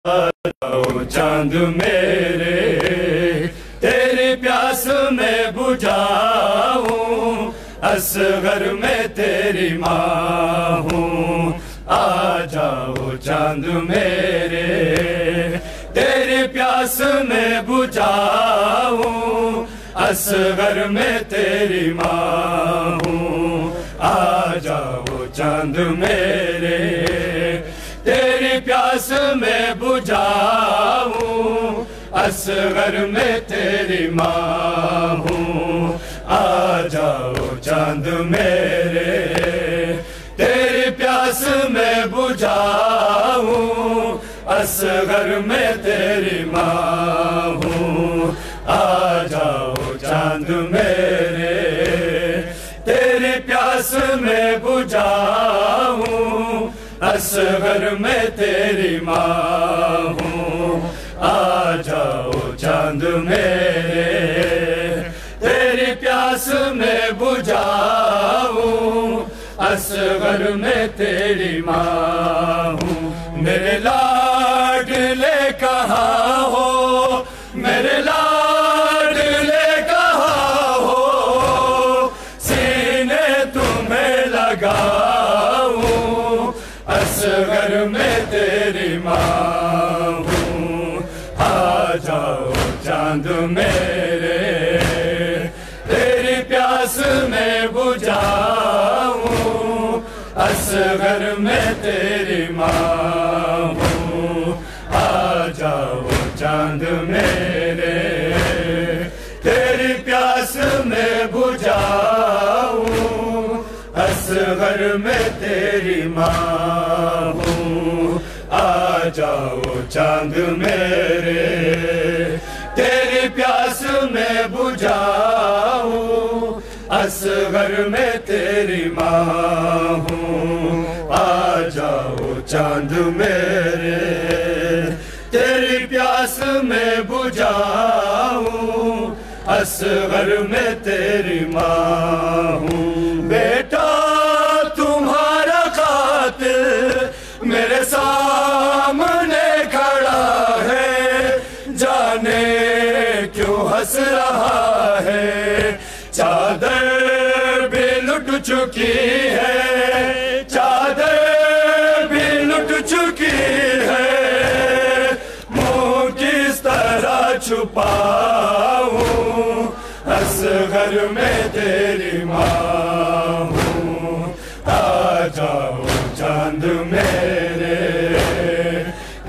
چاند میرے تیری پیاس میں بجھاؤں، اصغر میں تیری ماں ہوں، آ جاؤ چاند میرے تیری پیاس میں بجھاؤں، اصغر میں تیری ماں ہوں، آ جاؤ چاند میرے تیری پیاس میں بجھاؤں، اصغر میں تیری ماں ہوں، آ جاؤ چاند میرے تیری پیاس میں بجھاؤں، اصغر میں تیری ماں ہوں، آ جاؤ چاند میرے تیری پیاس میں بجھاؤں، اصغر میں تیری ماں ہوں، آ جاؤ چاند میرے تیری پیاس میں بجھاؤں، اصغر میں تیری ماں ہوں۔ میرے لاڈلے کہاں ہو، میرے لاڈلے کہاں ہو، سینے تمہیں لگاؤں، اصغر میں تیری ماں ہوں، آ جاؤ چاند میرے تیری پیاس میں بجھاؤں، اصغر میں تیری ماں ہوں، آ جاؤ چاند میرے تیری پیاس میں بجھاؤں، اصغر میں تیری ماں ہوں، آ جاؤ چاند میرے تیری پیاس میں بجھاؤں، اصغر میں تیری ماں ہوں، آ جاؤ چاند میرے تیری پیاس میں بجھاؤں، اصغر میں تیری ماں ہوں۔ بیٹا تمہارا قاتل میرے سامنے کھڑا ہے، جانے کیوں ہنس رہا ہے، چادر بھی لٹ چکی ہے، چادر بھی لٹ چکی ہے، منہ کس طرح چھپاؤں، اصغر میں تیری ماں ہوں، آ جاؤ چاند میرے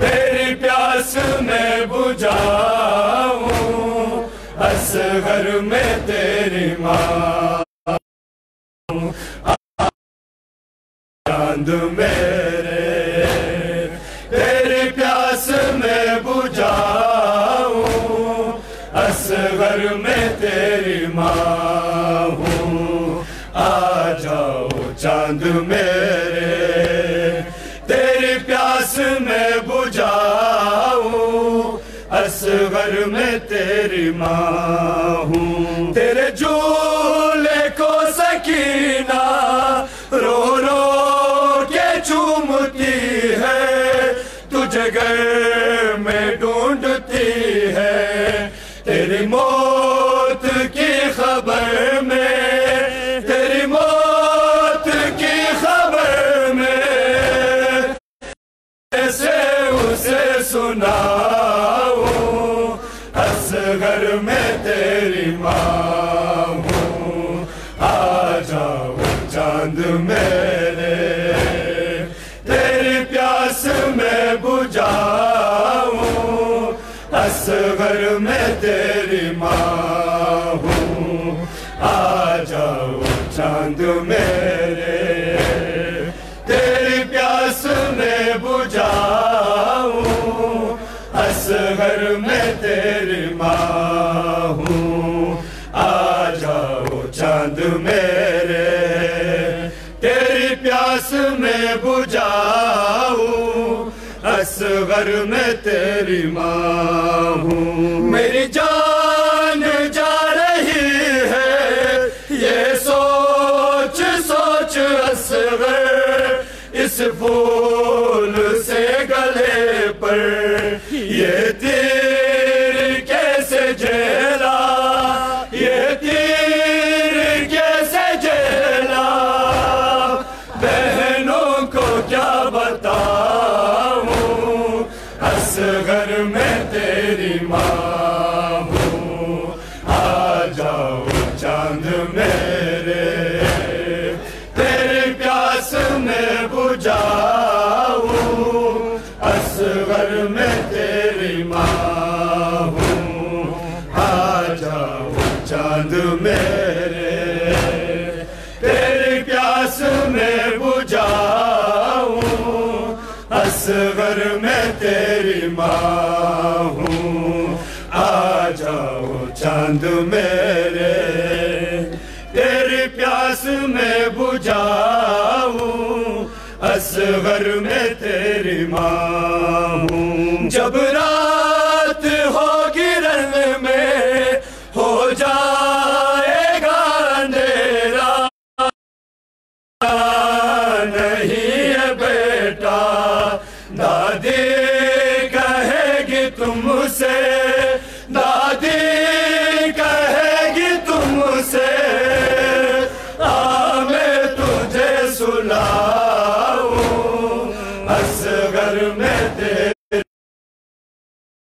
تیری پیاس میں بجھاؤں، اصغر میں تیری ماں ہوں، چاند میرے تیری پیاس میں بجھاؤں، اصغر میں تیری ماں ہوں، آ جاؤ چاند میرے تیری پیاس میں بجھاؤں، اصغر میں تیری ماں ہوں۔ تیرے جھولے کو سکینہ رو رو کے چومتی ہے، تجھے گھر میں ڈھونڈتی ہے، تیری موت کی خبر میں، تیری موت کی خبر میں ایسے اسے سناؤں، اصغر میں تیری ماں ہوں، آ جاؤ چاند میرے تیری پیاس میں بجھاؤں، اصغر میں تیری ماں ہوں، آ جاؤ چاند میرے تیری پیاس میں بجھاؤں، اصغر میں تیری ماں ہوں، آ جاؤ چاند میرے تیری پیاس میں بجھاؤں، اصغر میں تیری ماں ہوں۔ میری جان جا رہی ہے یہ سوچ سوچ اصغر، اس پھول سے گلے پر یہ تیر کیسے جھیلا، یہ تیر کیسے جھیلا، بہنوں کو کیا بتاؤں، اصغر میں تیری ماں ہوں، آ جاؤ چاند میرے، تیری پیاس میں بجھاؤں، اصغر میں تیری ماں ہوں، آ جاؤ چاند میرے، تیری پیاس میں بجھاؤں، اصغر میں تیری ماں ہوں، آ جاؤ چاند میرے، تیری پیاس میں بجھاؤں، اصغر میں تیری ماں ہوں۔ جب رات ہوگی رن میں ہو جائے گا اندھیرا، نہیں ہے بیٹا، دادی کہے گی تم سے، دادی کہے گی تم سے، آ میں تجھے سلاؤں، اصغر میں تیری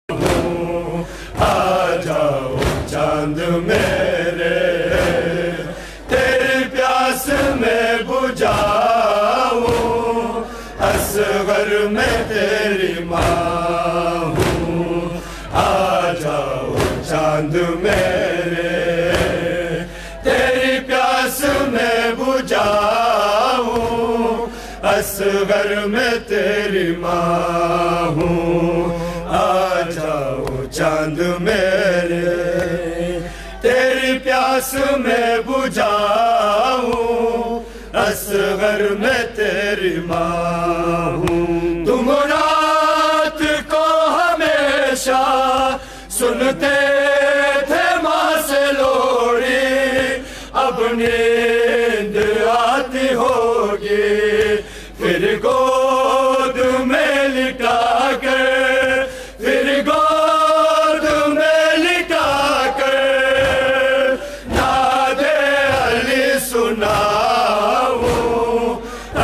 ہوں، آ جاؤ چاند میرے، تیری پیاس میں بجھاؤں، اصغر میں تیری ماں ہوں، آ جاؤ چاند میرے، تیری پیاس میں بجھاؤں، اصغر میں تیری ماں ہوں، آ جاؤ چاند میرے، تیری پیاس میں بجھاؤں، اصغر میں تیری ماں ہوں۔ تم رات کو ہمیشہ سنتے تھے ماں سے لوری، اب نیند آتی ہوگی، پھر گود میں لٹا کر، پھر گود میں لٹا کر یاد علی سناؤں،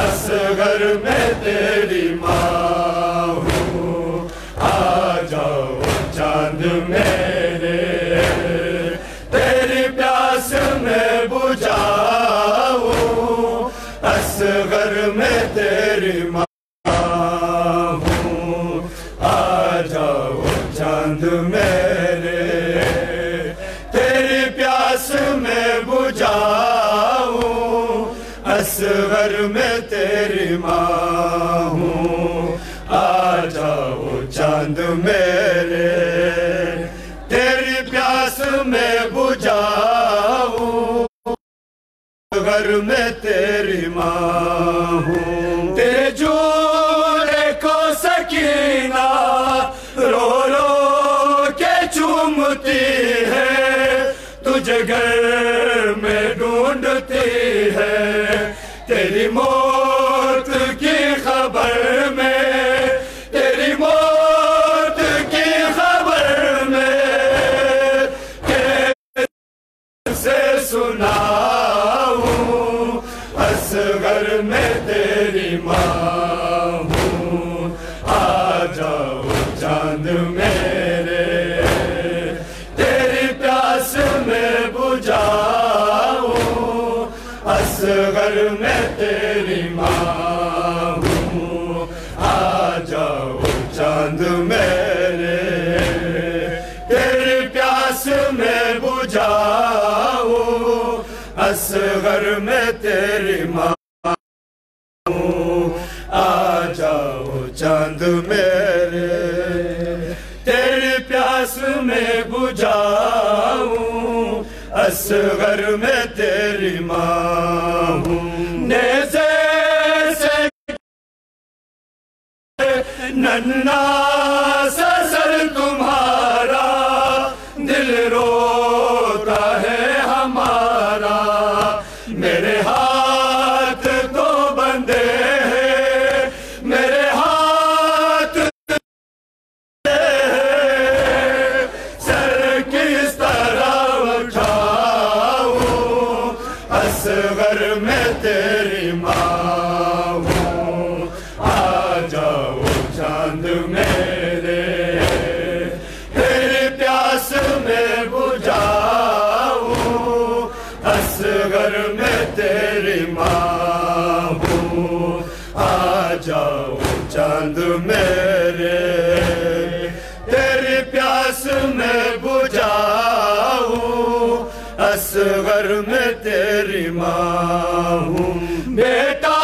اصغر میں تیری ماں ہوں، آ جاؤ چاند میرے، تیری پیاس میں بجھاؤں، اصغر میں تیری ماں ہوں، آ جاؤ چاند میرے، تیری پیاس میں بجھاؤں، اصغر میں تیری ماں ہوں، آ جاؤ چاند میرے، تیری پیاس میں بجھاؤں، اصغر میں تیری ماں ہوں۔ تیرے جھولے کو سکینہ رو رو کے چومتی ہے، تجھے گھر میں ڈھونڈتی ہے، تیری موت کی خبر میں، تیری موت کی خبر میں کیسے سناؤں، اصغر میں تیری ماں ہوں، آ جاؤ چاند میرے، تیری پیاس میں بجھاؤں، اصغر میں تیری ماں ہوں، آ جاؤ چاند میرے، تیری پیاس میں بجھاؤں، اصغر میں تیری ماں ہوں، آ جاؤ چاند میرے، تیری پیاس میں بجھاؤں، اصغر میں تیری ماں ہوں۔ نیزے سے ننھا سا سر تمہارا، دل روتا ہے ہمارا، میرے ہاتھ تو بندھے ہیں، میرے ہاتھ میں بجھاؤں اصغر میں تیری ماں ہوں بیٹا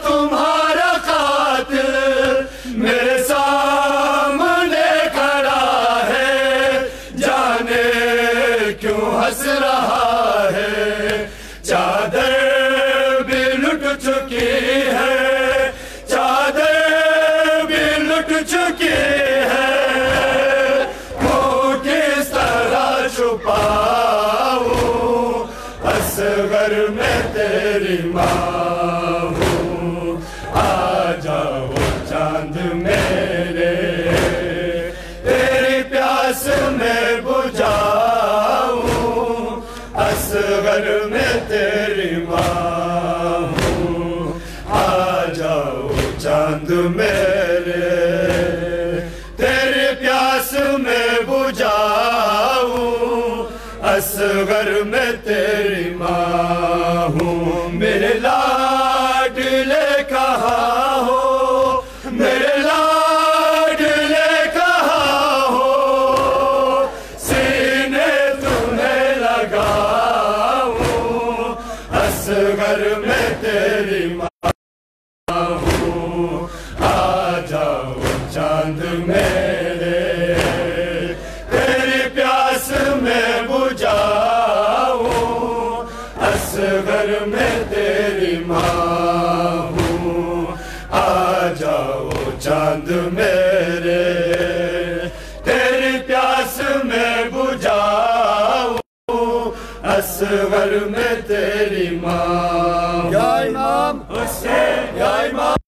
تمہارا قاتل میرے سامنے کھڑا ہے جانے کیوں ہنس رہا ہے چادر بھی لٹ چکی ہے چادر بھی لٹ چکی ہے منہ کس طرح چھپاؤں اصغر میں تیری ماں ہوں آ جاؤ چاند میرے تیری پیاس میں بجھاؤں اصغر میں تیری ماں ہوں آ جاؤ چاند میرے تیری پیاس میں بجھاؤں اصغر میں تیری ماں ہوں میرے لاڈلے کہاں ہو میرے لاڈلے کہاں ہو سینے تمہیں لگاؤں اصغر میں تیری ماں ہوں آ جاؤ چاند میرے تیری پیاس میں بجھاؤں اصغر میں تیری ماں ہوں آ جاؤ چاند میرے تیری پیاس میں بجھاؤں اصغر میں تیری ماں یا امام حسین یا امام